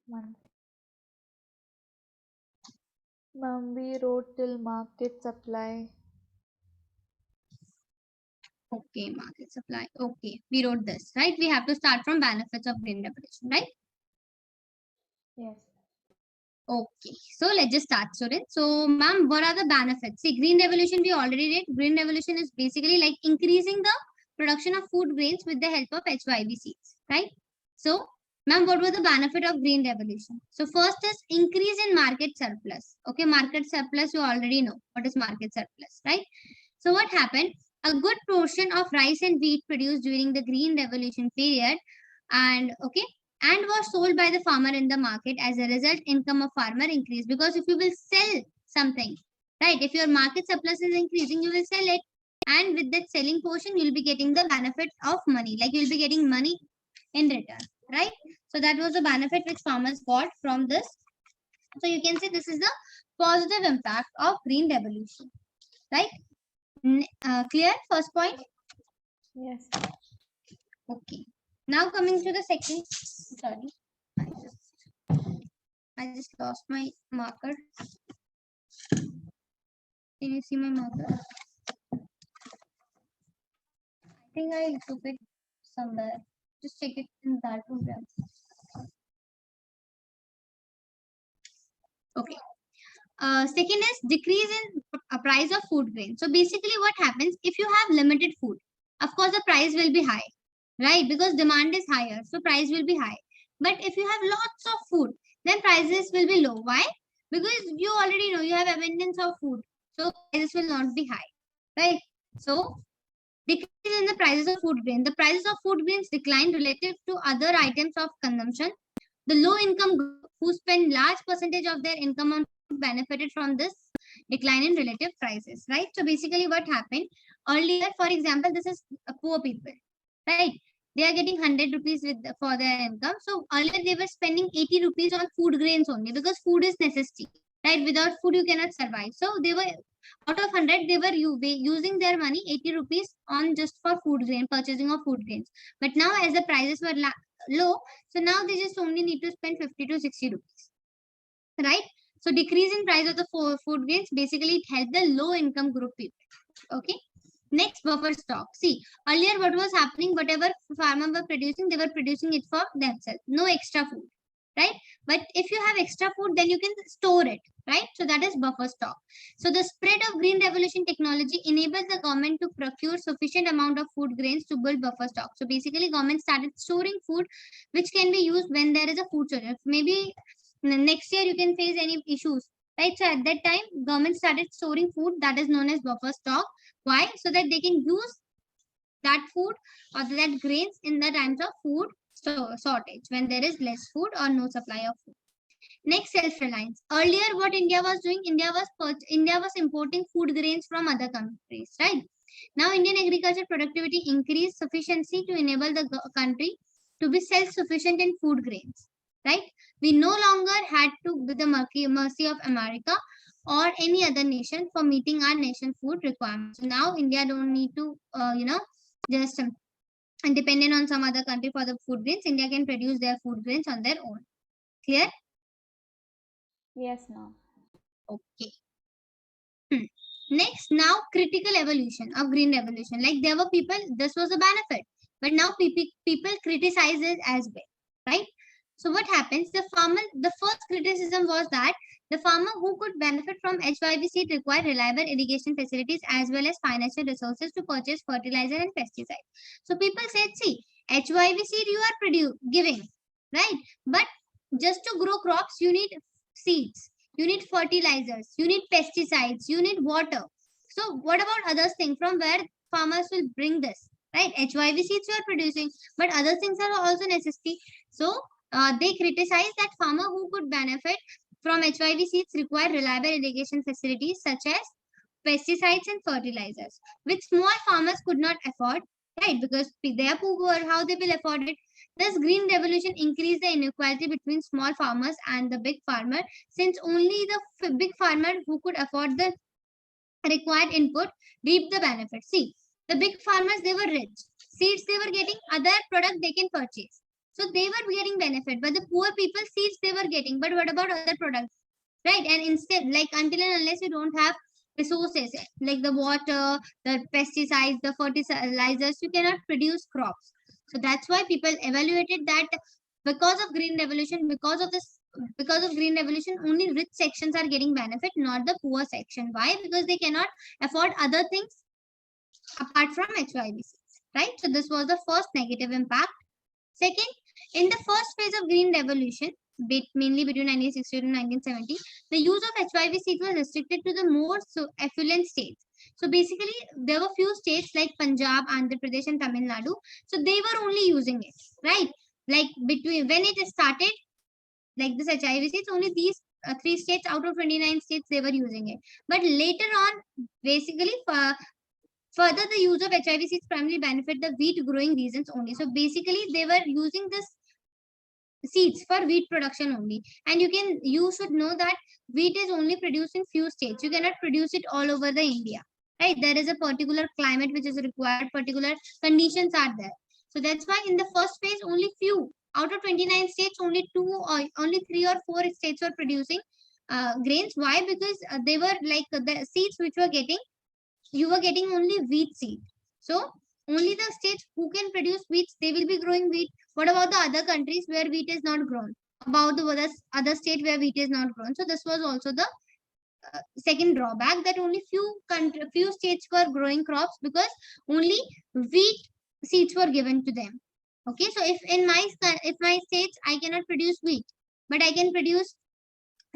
One. Ma'am, we wrote till market supply. Okay, market supply. Okay, we wrote this, right? We have to start from benefits of green revolution, right? Yes. Okay, so let's just start, students. So, ma'am, what are the benefits? See, green revolution we already did. Green revolution is basically like increasing the production of food grains with the help of HYV seeds, right? So, ma'am, what was the benefit of green revolution? So, first is increase in market surplus. Okay, market surplus, you already know what is market surplus, right? So, what happened? A good portion of rice and wheat produced during the green revolution period, and okay, and was sold by the farmer in the market. As a result, income of farmer increased, because if you will sell something, right, if your market surplus is increasing, you will sell it, and with that selling portion, you'll be getting the benefit of money, like you'll be getting money in return, right? So that was the benefit which farmers got from this. So you can say this is the positive impact of green revolution, right? Clear first point? Yes. Okay, now coming to the second. Sorry, I just lost my marker. Can you see my marker? I think I took it somewhere. Just check it in that program. Okay. Second is decrease in price of food grain. So basically, what happens if you have limited food? Of course, the price will be high, right? Because demand is higher, so price will be high. But if you have lots of food, then prices will be low. Why? Because you already know you have abundance of food, so prices will not be high, right? So decrease in the prices of food grain. The prices of food grains decline relative to other items of consumption. The low income group who spend large percentage of their income on food benefited from this decline in relative prices, right? So basically what happened earlier, for example, this is poor people, right? They are getting 100 rupees for their income. So earlier they were spending 80 rupees on food grains only, because food is necessity, right? Without food you cannot survive. So they were out of 100, they were using their money 80 rupees on just for food grain, purchasing of food grains. But now as the prices were low, so now they just only need to spend 50 to 60 rupees, right? So decrease in price of the food grains, basically it helped the low income group people. Okay. Next, buffer stock. See, earlier what was happening, whatever farmer were producing, they were producing it for themselves. No extra food, right? But if you have extra food, then you can store it, right? So that is buffer stock. So the spread of green revolution technology enables the government to procure sufficient amount of food grains to build buffer stock. So basically, government started storing food which can be used when there is a food shortage. Maybe next year you can face any issues, right? So at that time, government started storing food that is known as buffer stock. Why? So that they can use that food or that grains in the times of food shortage, when there is less food or no supply of food. Next, self-reliance. Earlier, what India was doing, India was importing food grains from other countries, right? Now, Indian agriculture productivity increased sufficiency to enable the country to be self-sufficient in food grains, right? We no longer had to be the mercy of America or any other nation for meeting our nation food requirements. So now India don't need to, just dependent on some other country for the food grains. India can produce their food grains on their own. Clear? Yes, ma'am. Okay. Next, now critical evolution of green revolution. Like there were people, this was a benefit, but now people criticize it as well, right? So what happens? The first criticism was that the farmer who could benefit from HYV seed require reliable irrigation facilities as well as financial resources to purchase fertilizer and pesticides. So people said, see, HYV seed you are giving, right? But just to grow crops, you need seeds, you need fertilizers, you need pesticides, you need water. So what about other things? From where farmers will bring this, right? HYV seeds you are producing, but other things are also necessary. So they criticize that farmer who could benefit from HYV seeds require reliable irrigation facilities such as pesticides and fertilizers, which small farmers could not afford, right? Because they are poor, how they will afford it? Thus, green revolution increased the inequality between small farmers and the big farmer, since only the big farmer who could afford the required input reap the benefit. See, the big farmers, they were rich. Seeds they were getting, other product they can purchase. So they were getting benefit, but the poor people seeds they were getting. But what about other products, right? And instead, like until and unless you don't have resources like the water, the pesticides, the fertilizers, you cannot produce crops. So that's why people evaluated that because of green revolution, because of green revolution, only rich sections are getting benefit, not the poor section. Why? Because they cannot afford other things apart from HYBCs, right? So this was the first negative impact. Second, in the first phase of green revolution, mainly between 1960 to 1970, the use of HYV seeds was restricted to the more affluent states. So basically, there were few states like Punjab, Andhra Pradesh, and Tamil Nadu. So they were only using it, right? Like between when it started, like this HIV seeds, only these three states out of 29 states they were using it. But later on, basically, further the use of HIV seeds primarily benefit the wheat growing regions only. So basically, they were using this seeds for wheat production only. And you should know that wheat is only produced in few states. You cannot produce it all over the India, right? There is a particular climate which is required, particular conditions are there. So that's why in the first phase only few out of 29 states, only two or only three or four states were producing grains. Why? Because they were like the seeds which were getting, you were getting only wheat seed. So only the states who can produce wheat, they will be growing wheat. What about the other countries where wheat is not grown? About the other state where wheat is not grown. So this was also the second drawback, that only few states were growing crops because only wheat seeds were given to them. Okay, so if my states I cannot produce wheat, but I can produce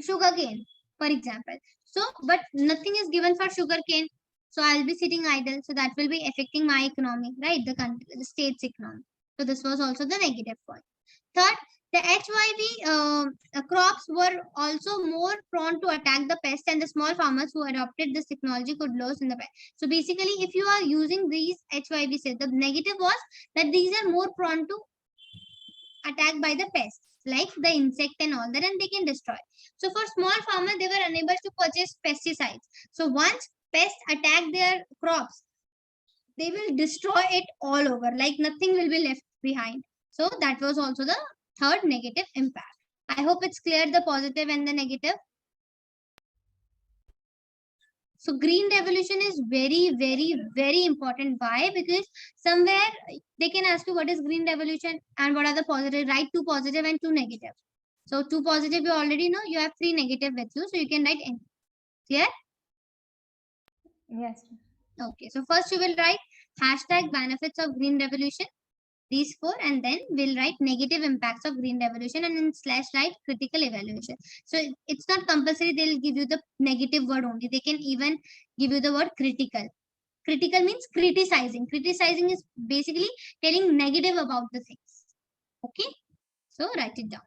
sugarcane, for example. So, but nothing is given for sugarcane. So I'll be sitting idle. So that will be affecting my economy, right? The country, the state's economy. So this was also the negative point. Third, the HYV crops were also more prone to attack the pest, and the small farmers who adopted this technology could lose in the pest. So basically, if you are using these HYV seeds, the negative was that these are more prone to attacked by the pests like the insect and all that, and they can destroy. So for small farmers, they were unable to purchase pesticides. So once pests attack their crops, they will destroy it all over, like nothing will be left behind. So that was also the third negative impact. I hope it's clear, the positive and the negative. So green revolution is very, very, very important. Why? Because somewhere they can ask you what is green revolution and what are the positive. Write two positive and two negative. So two positive you already know. You have three negative with you, so you can write any. Clear? Yes. Okay. So first you will write hashtag benefits of green revolution. These four, and then we'll write negative impacts of green revolution, and then slash write critical evaluation. So it's not compulsory they'll give you the negative word only. They can even give you the word critical. Critical means criticizing. Criticizing is basically telling negative about the things. Okay, so write it down.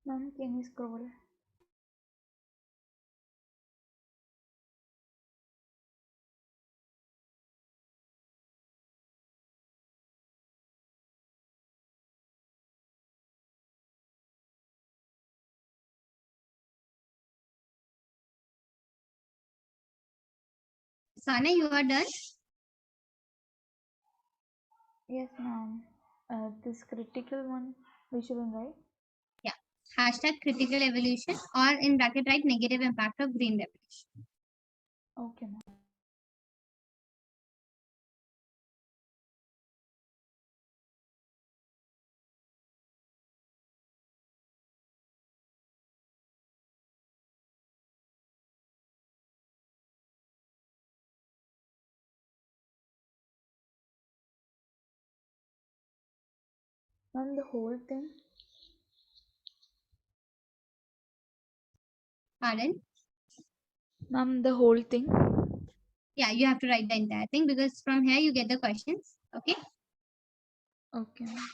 Ma'am, can you scroll? Sana, you are done? Yes, ma'am. This critical one we shouldn't write. Yeah. Hashtag critical evolution, or in bracket write negative impact of green revolution. Okay, ma'am. Ma'am, the whole thing. Pardon? Ma'am, the whole thing. Yeah, you have to write the entire thing because from here you get the questions. Okay. Okay, ma'am.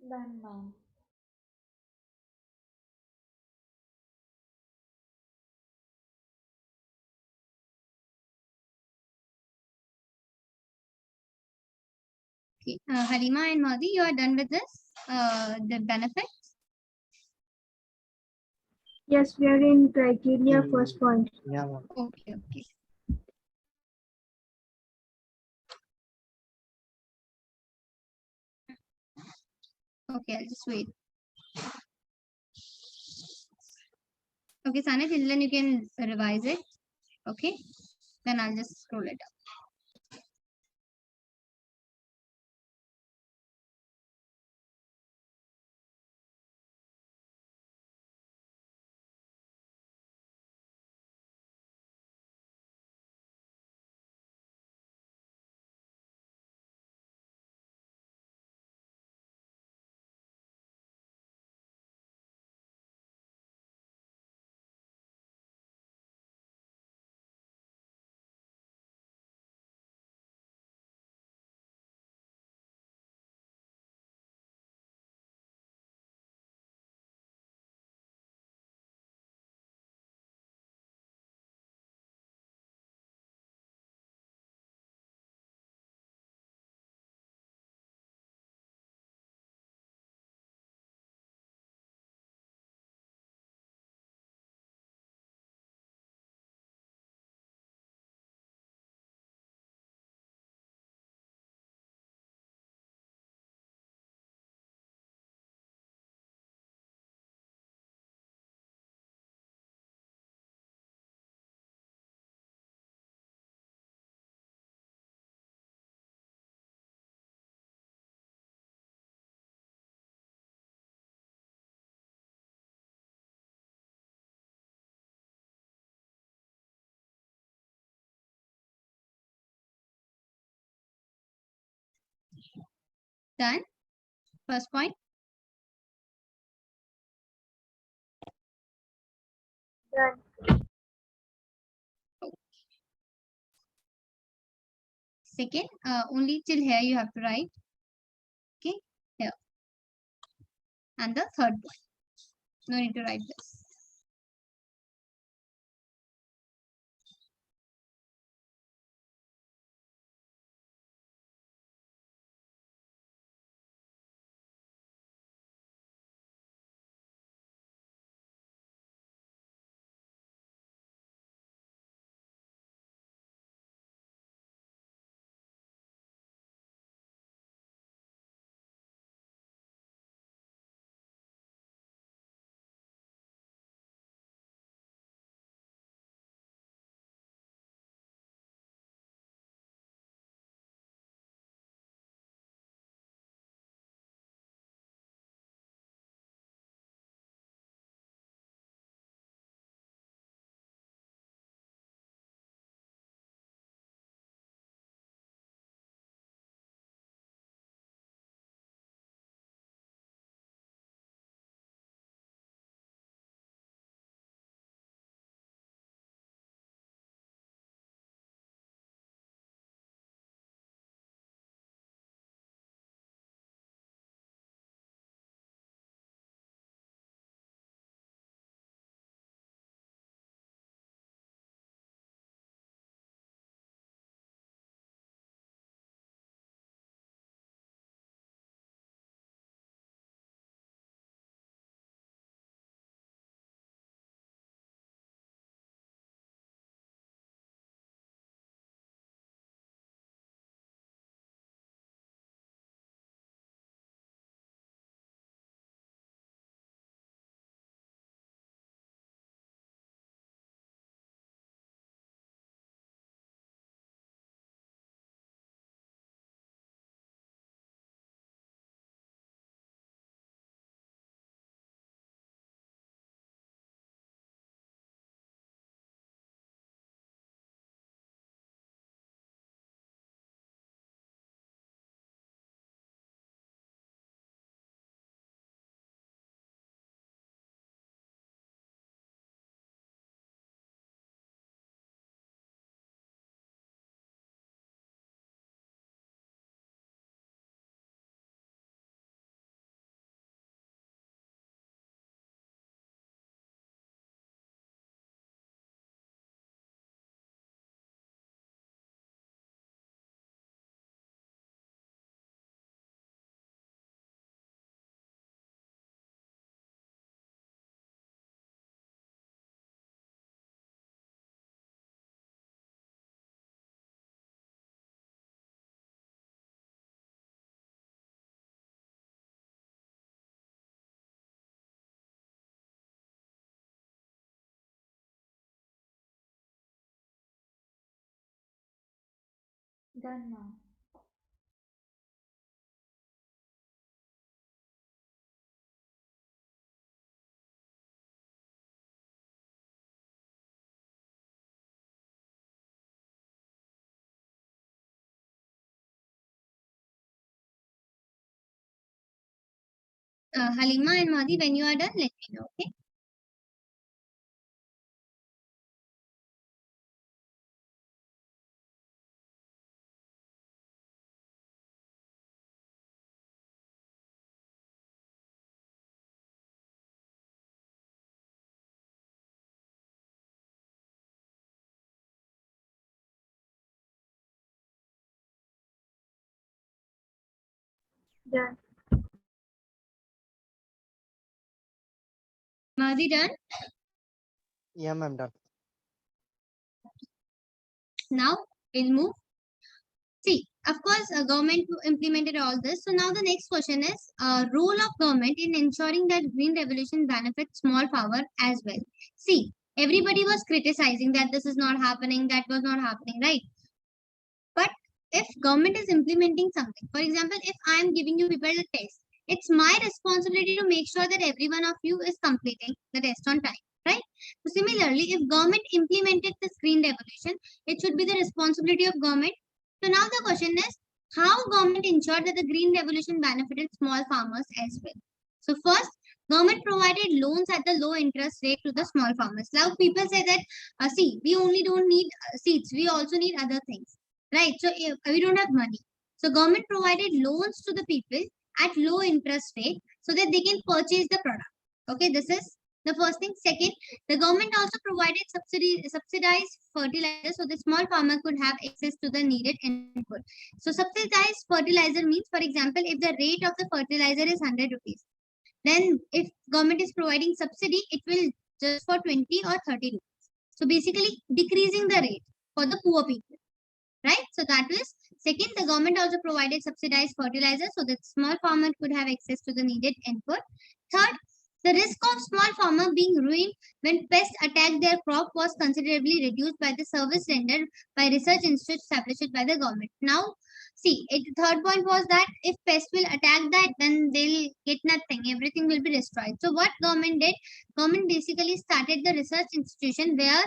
Done, ma'am. Okay. Halima and Modi, you are done with this? The benefits? Yes, we are in criteria first point. Yeah, ma'am. Okay, okay. Okay, I'll just wait. Okay, Sana, till then you can revise it. Okay. Then I'll just scroll it up. Done. First point. Done. Second, only till here you have to write. Okay, here. And the third one. No need to write this. Done now. Halima and Madhi, when you are done, let me know. Okay. Done. Madhi, done. Yeah, ma'am, done. Now we'll move. See, of course, government implemented all this. So now the next question is role of government in ensuring that green revolution benefits small power as well. See, everybody was criticizing that this is not happening, that was not happening, right? But if government is implementing something, for example, if I am giving you people a test, it's my responsibility to make sure that every one of you is completing the test on time, right? So similarly, if government implemented this green revolution, it should be the responsibility of government. So now the question is, How government ensured that the green revolution benefited small farmers as well? So first, government provided loans at the low interest rate to the small farmers. Now people say that, see, we only don't need seeds, we also need other things, right? So we don't have money. So government provided loans to the people at low interest rate so that they can purchase the product. Okay, this is the first thing. Second, the government also provided subsidized fertilizer so the small farmer could have access to the needed input. So subsidized fertilizer means, for example, if the rate of the fertilizer is 100 rupees, then if government is providing subsidy, it will just for 20 or 30 rupees. So basically decreasing the rate for the poor people, right? So that was second. The government also provided subsidized fertilizer so that small farmer could have access to the needed input. Third, the risk of small farmer being ruined when pests attack their crop was considerably reduced by the service rendered by research institutes established by the government. Now, see, third point was that if pests will attack that, then they'll get nothing. Everything will be destroyed. So what government did? Government basically started the research institution where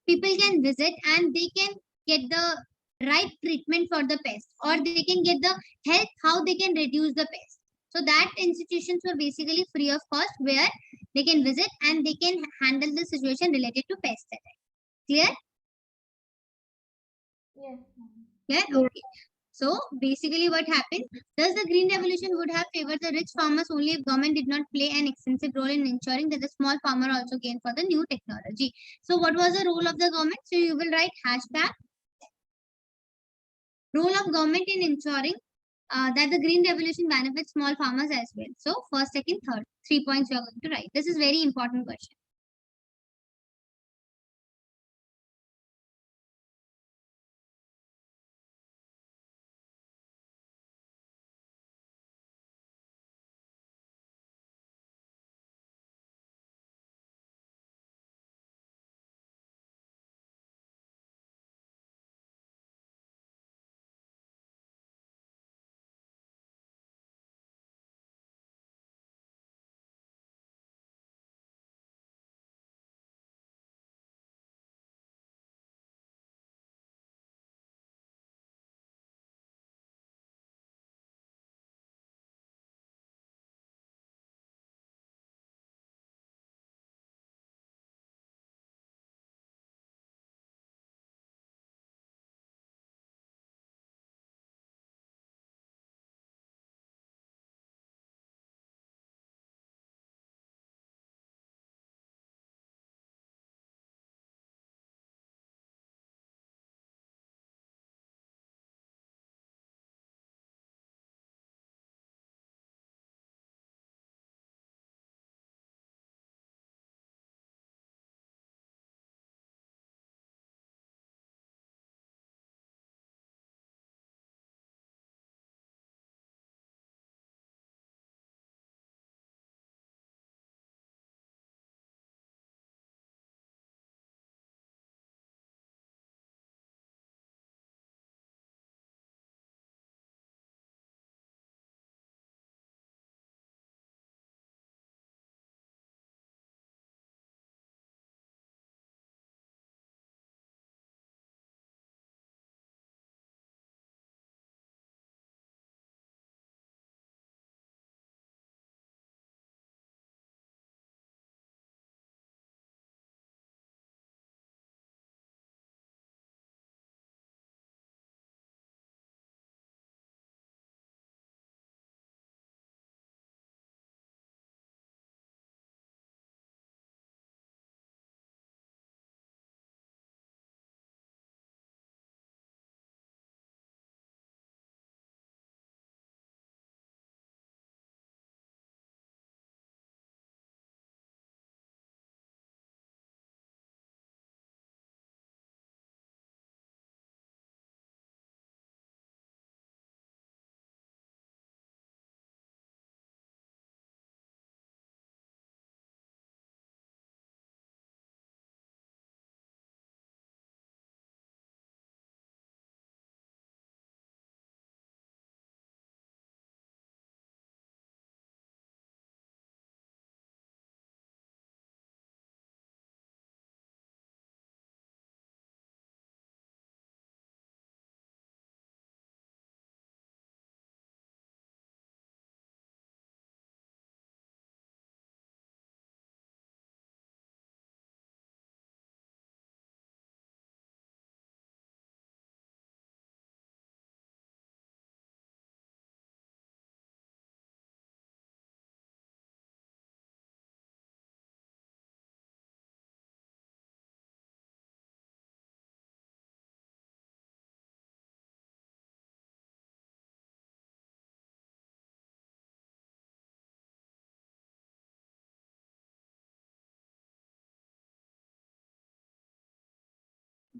people can visit and they can get the right treatment for the pest, or they can get the help how they can reduce the pest. So that institutions were basically free of cost where they can visit and they can handle the situation related to pest attack. Clear? Yes, ma'am. Clear? Yes. Okay. So basically what happened? Thus the green revolution would have favored the rich farmers only if government did not play an extensive role in ensuring that the small farmer also gained for the new technology. So what was the role of the government? So you will write hashtag role of government in ensuring that the green revolution benefits small farmers as well. So first, second, third, 3 points you are going to write. This is very important question.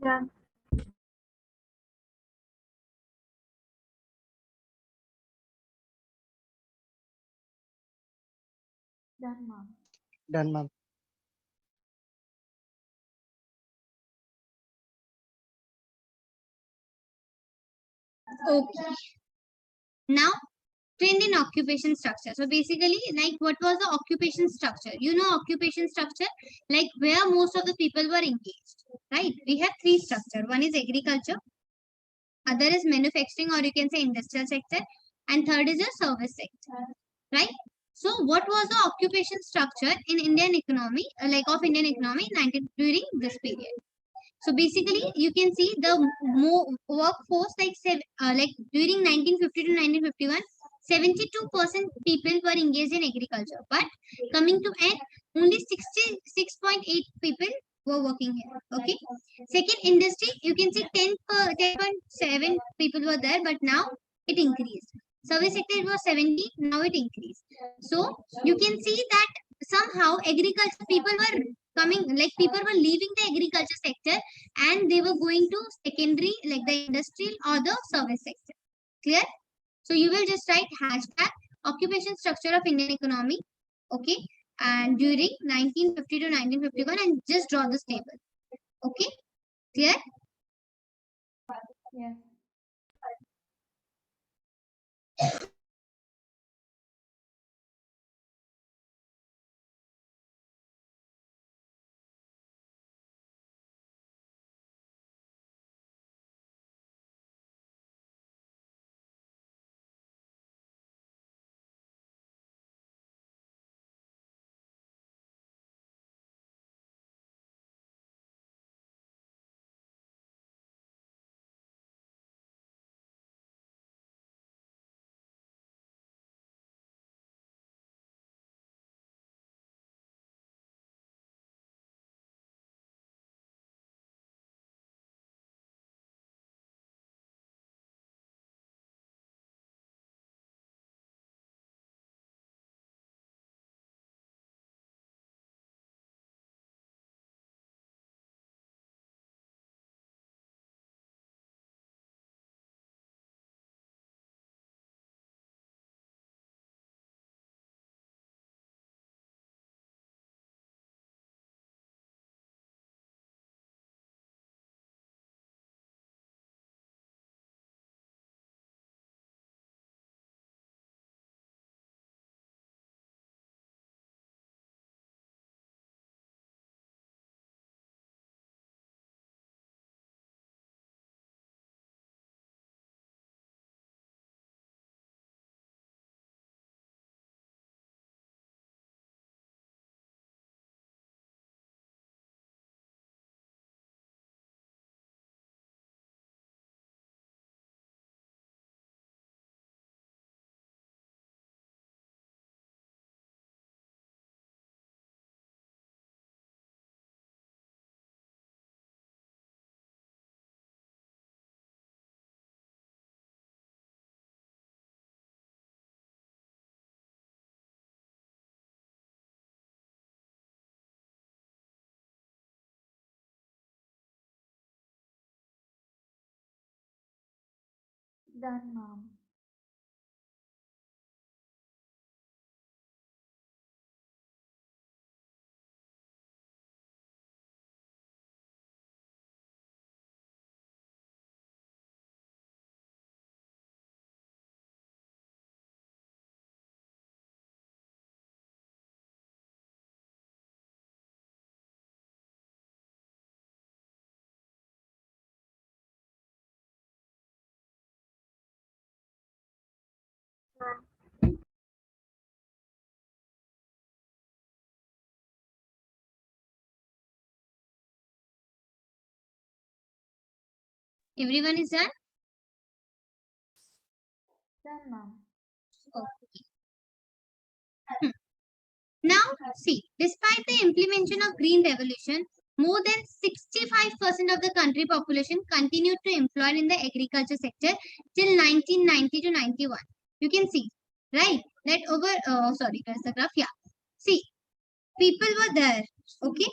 Done. Done, ma'am. Done, ma'am. Okay. Now, trend in occupation structure. So basically, like what was the occupation structure? You know occupation structure, like where most of the people were engaged, right? We have three structure. One is agriculture, other is manufacturing or you can say industrial sector, and third is a service sector, right? So what was the occupation structure in Indian economy, like of Indian economy 19, during this period? So basically, you can see the workforce like during 1950 to 1951, 72% people were engaged in agriculture. But coming to end, only 66.8 people were working here. Okay. Second, industry, you can see 10.7 people were there, but now it increased. Service sector it was 70, now it increased. So you can see that somehow agriculture people were coming, like people were leaving the agriculture sector and they were going to secondary like the industrial or the service sector. Clear? So you will just write hashtag occupation structure of Indian economy. Okay. And during 1950 to 1951 and just draw this table. Okay. Clear? Yes. Done, ma'am. Done. Everyone is done? Done, ma'am. Okay. Now, see, despite the implementation of Green Revolution, more than 65% of the country population continued to employ in the agriculture sector till 1990 to 91. You can see, right? That over, sorry, where's the graph? Yeah. See, people were there. Okay.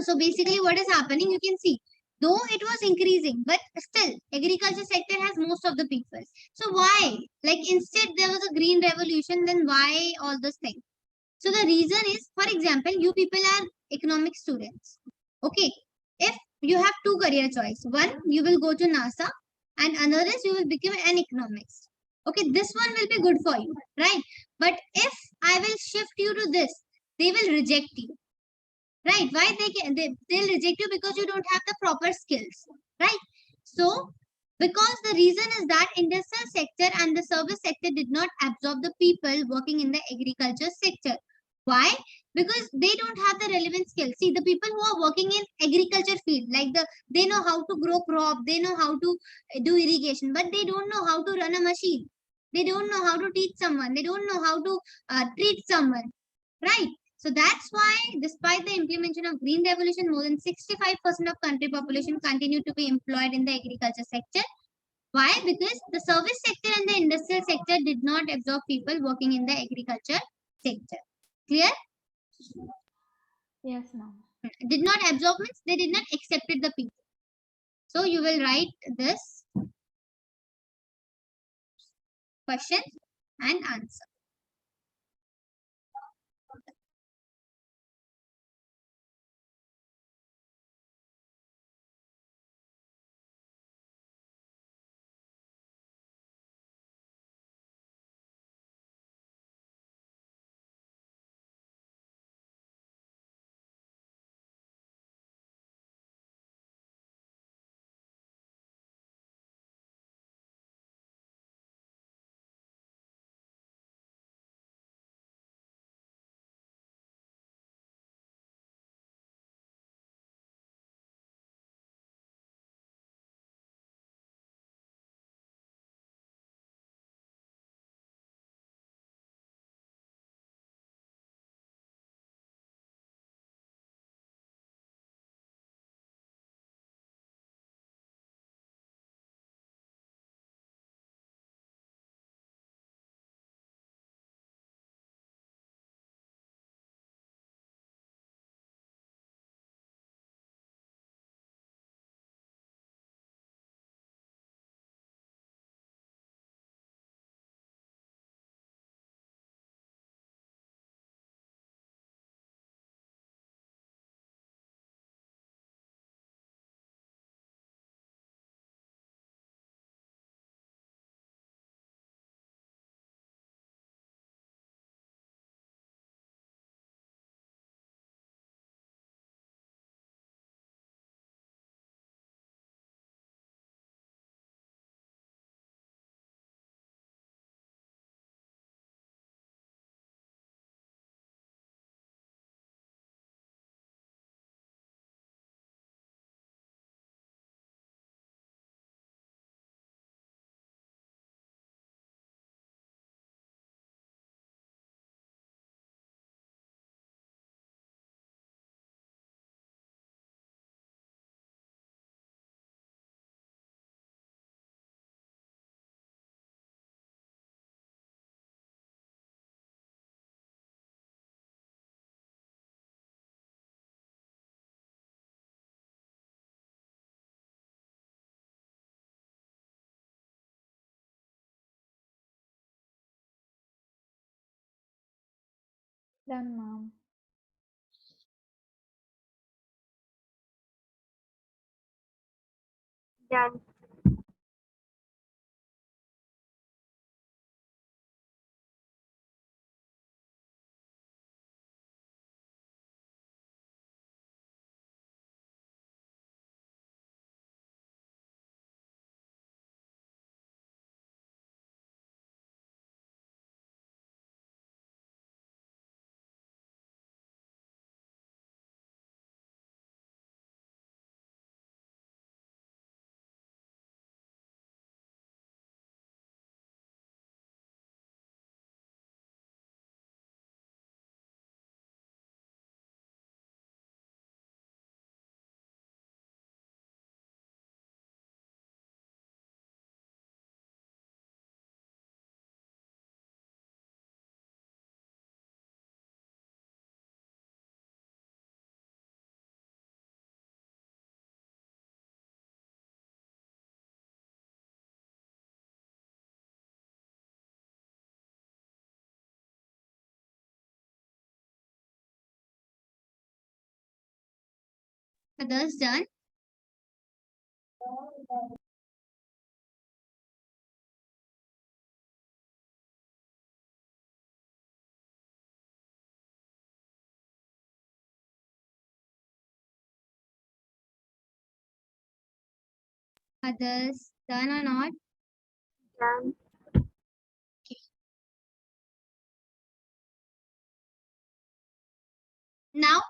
So basically, what is happening? You can see Though it was increasing, but still agriculture sector has most of the people. So why? Like instead there was a green revolution, then why all those things? So the reason is, for example, you people are economic students. Okay. If you have two career choice, one you will go to NASA and another is you will become an economist. Okay, this one will be good for you, right? But if I will shift you to this, they will reject you, right? Why they'll reject you? Because you don't have the proper skills, right? So because the reason is that industrial sector and the service sector did not absorb the people working in the agriculture sector. Why? Because they don't have the relevant skills. See, the people who are working in agriculture field, like they know how to grow crop, they know how to do irrigation, but they don't know how to run a machine. They don't know how to teach someone. They don't know how to treat someone, right? So that's why, despite the implementation of Green Revolution, more than 65% of country population continue to be employed in the agriculture sector. Why? Because the service sector and the industrial sector did not absorb people working in the agriculture sector. Clear? Yes, ma'am. Did not absorb means they did not accepted the people. So you will write this question and answer. Done, ma'am. Done. Others done. Others done or not? Done. Now,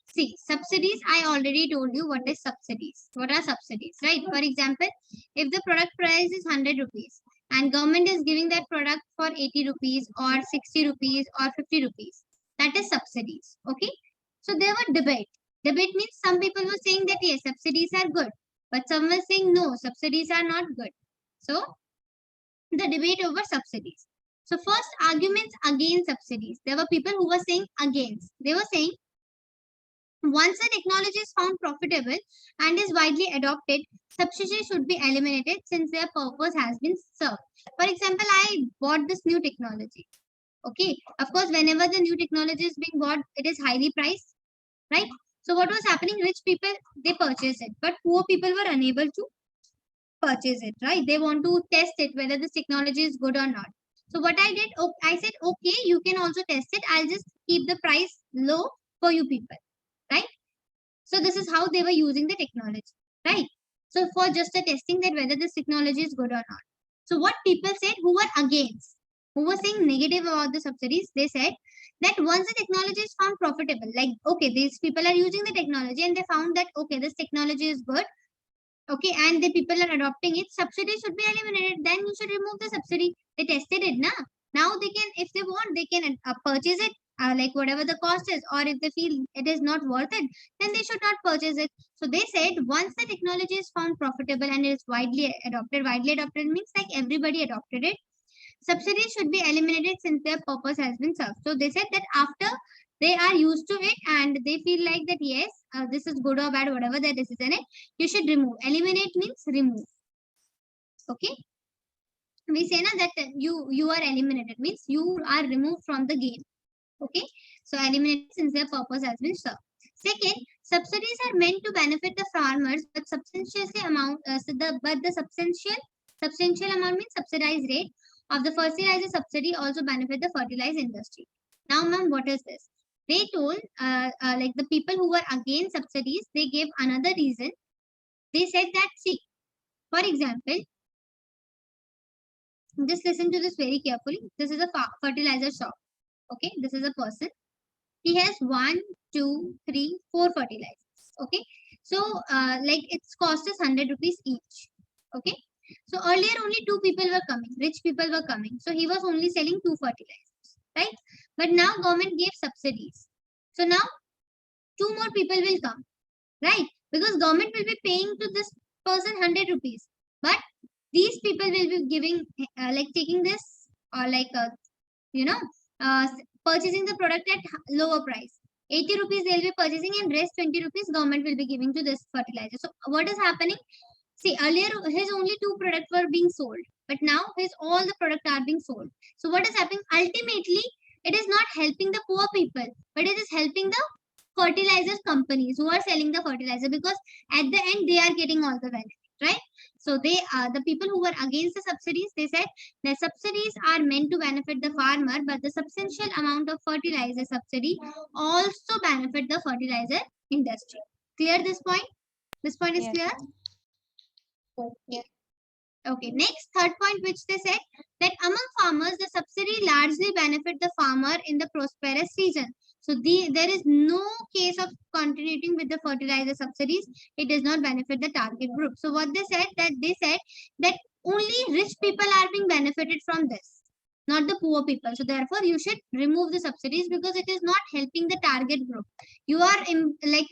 see, subsidies, I already told you what is subsidies. What are subsidies, right? For example, if the product price is 100 rupees and government is giving that product for 80 rupees or 60 rupees or 50 rupees, that is subsidies, okay? So there were debate. Debate means some people were saying that yes, subsidies are good, but some were saying no, subsidies are not good. So the debate over subsidies. So first arguments against subsidies. There were people who were saying against. They were saying once a technology is found profitable and is widely adopted, subsidies should be eliminated since their purpose has been served. For example, I bought this new technology. Okay, of course, whenever the new technology is being bought, it is highly priced, right? So what was happening? Rich people, they purchased it, but poor people were unable to purchase it, right? They want to test it whether this technology is good or not. So what I did, I said, okay, you can also test it. I'll just keep the price low for you people, right? So this is how they were using the technology, right? So for just the testing that whether this technology is good or not. So what people said who were against, who were saying negative about the subsidies, they said that once the technology is found profitable, like okay, these people are using the technology and they found that okay, this technology is good, okay, and the people are adopting it, subsidy should be eliminated. Then you should remove the subsidy. They tested it, now they can, if they want, they can purchase it, like whatever the cost is, or if they feel it is not worth it, then they should not purchase it. So they said once the technology is found profitable and it is widely adopted means like everybody adopted it, subsidies should be eliminated since their purpose has been served. So they said that after they are used to it and they feel like that yes, this is good or bad, whatever the decision is, you should remove. Eliminate means remove. Okay, we say now that you are eliminated means you are removed from the game. Okay, so eliminated since their purpose has been served. Second, subsidies are meant to benefit the farmers, but the substantial amount means subsidized rate of the fertilizer subsidy also benefit the fertilizer industry. Now, ma'am, what is this? They told like the people who were against subsidies, they gave another reason. They said that see, for example, just listen to this very carefully. This is a fertilizer shop. Okay, this is a person. He has 1, 2, 3, 4 fertilizers. Okay, so like its cost is 100 rupees each. Okay, so earlier only two people were coming, rich people were coming, so he was only selling 2 fertilizers, right? But now government gave subsidies, so now 2 more people will come, right? Because government will be paying to this person 100 rupees, but these people will be giving like taking this or like you know uh, purchasing the product at lower price. 80 rupees they'll be purchasing and rest 20 rupees government will be giving to this fertilizer. So what is happening? See, earlier his only 2 products were being sold, but now his all the products are being sold. So what is happening? Ultimately, it is not helping the poor people, but it is helping the fertilizer companies who are selling the fertilizer, because at the end they are getting all the benefit, right? So they the people who were against the subsidies, they said the subsidies are meant to benefit the farmer, but the substantial amount of fertilizer subsidy also benefit the fertilizer industry. Clear this point? This point is Yes, clear? ma'am. Okay. Okay, next third point which they said that among farmers, the subsidy largely benefit the farmer in the prosperous region. So there is no case of continuing with the fertilizer subsidies. It does not benefit the target group. So what they said that only rich people are being benefited from this, not the poor people. So therefore, you should remove the subsidies because it is not helping the target group. You are in like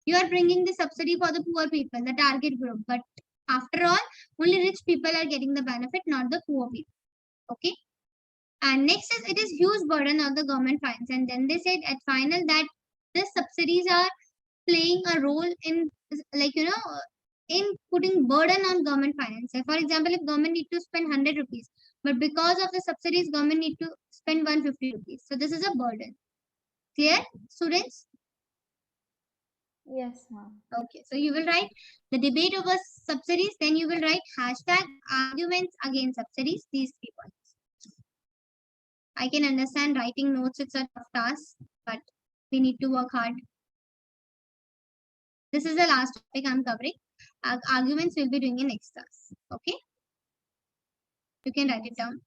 you are bringing the subsidy for the poor people, the target group, but after all, only rich people are getting the benefit, not the poor people. Okay. And next is it is huge burden of the government funds. And then they said at final that the subsidies are playing a role in like in putting burden on government finance. So for example, if government need to spend 100 rupees, but because of the subsidies, government need to spend 150 rupees. So this is a burden. Clear, students? Yes, ma'am. Okay, so you will write the debate over subsidies, then you will write hashtag arguments against subsidies, these 3 points. I can understand writing notes, it's a tough task, but we need to work hard. This is the last topic I'm covering. Arguments we'll be doing in next class. Okay, you can write it Yes. down.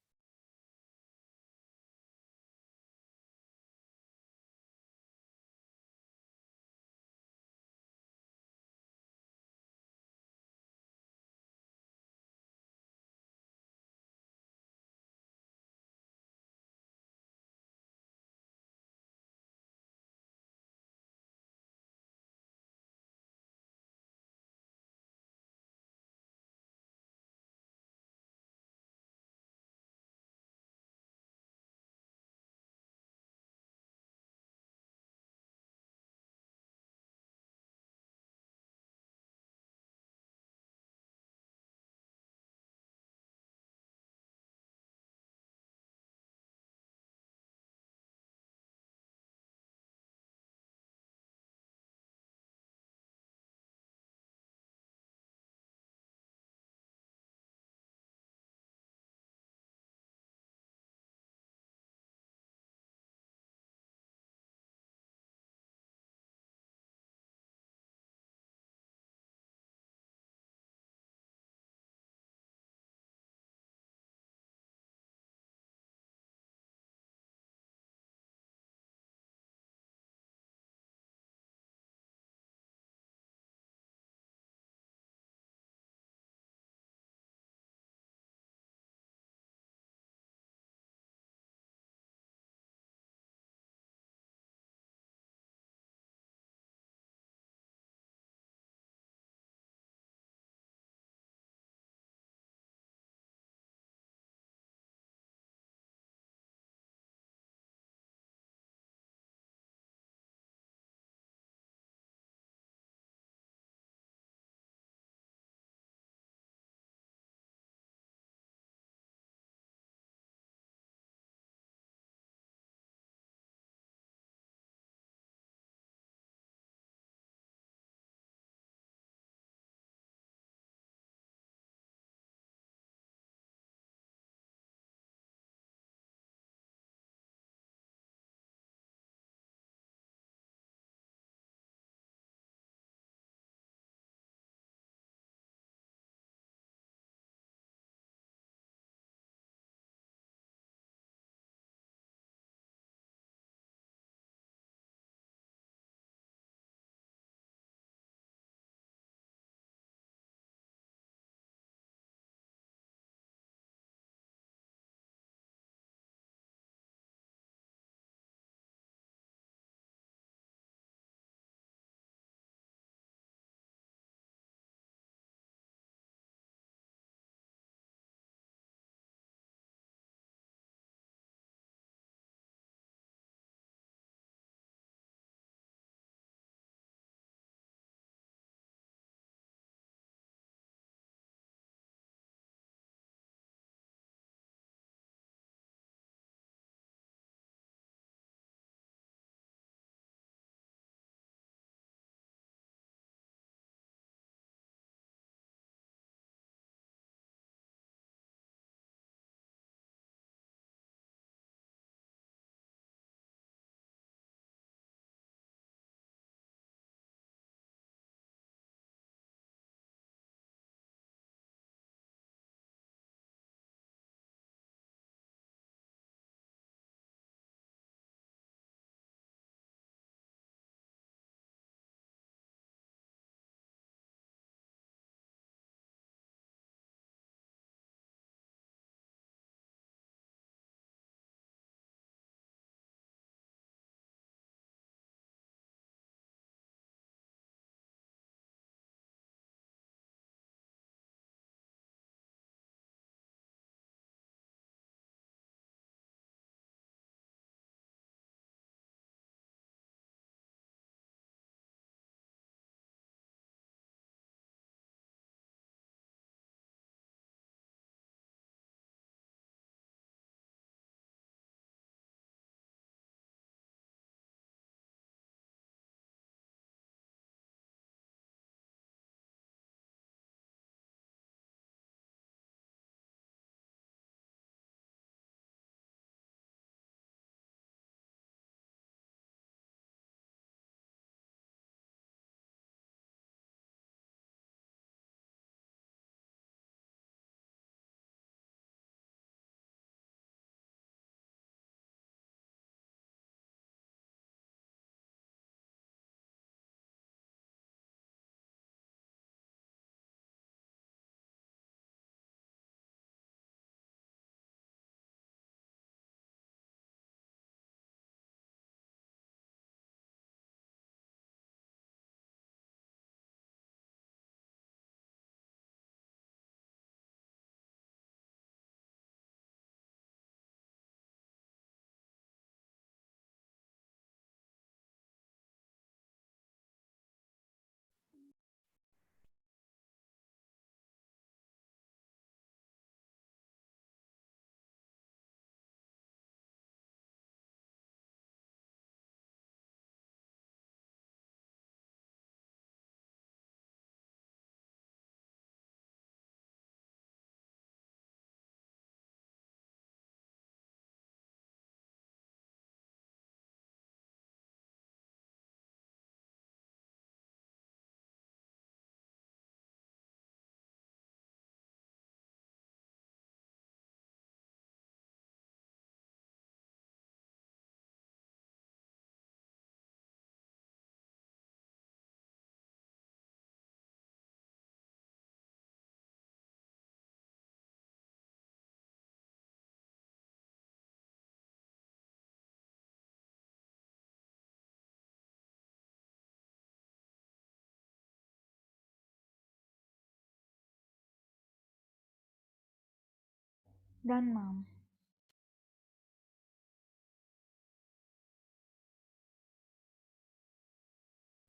Done, ma'am.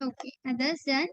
Okay, others done.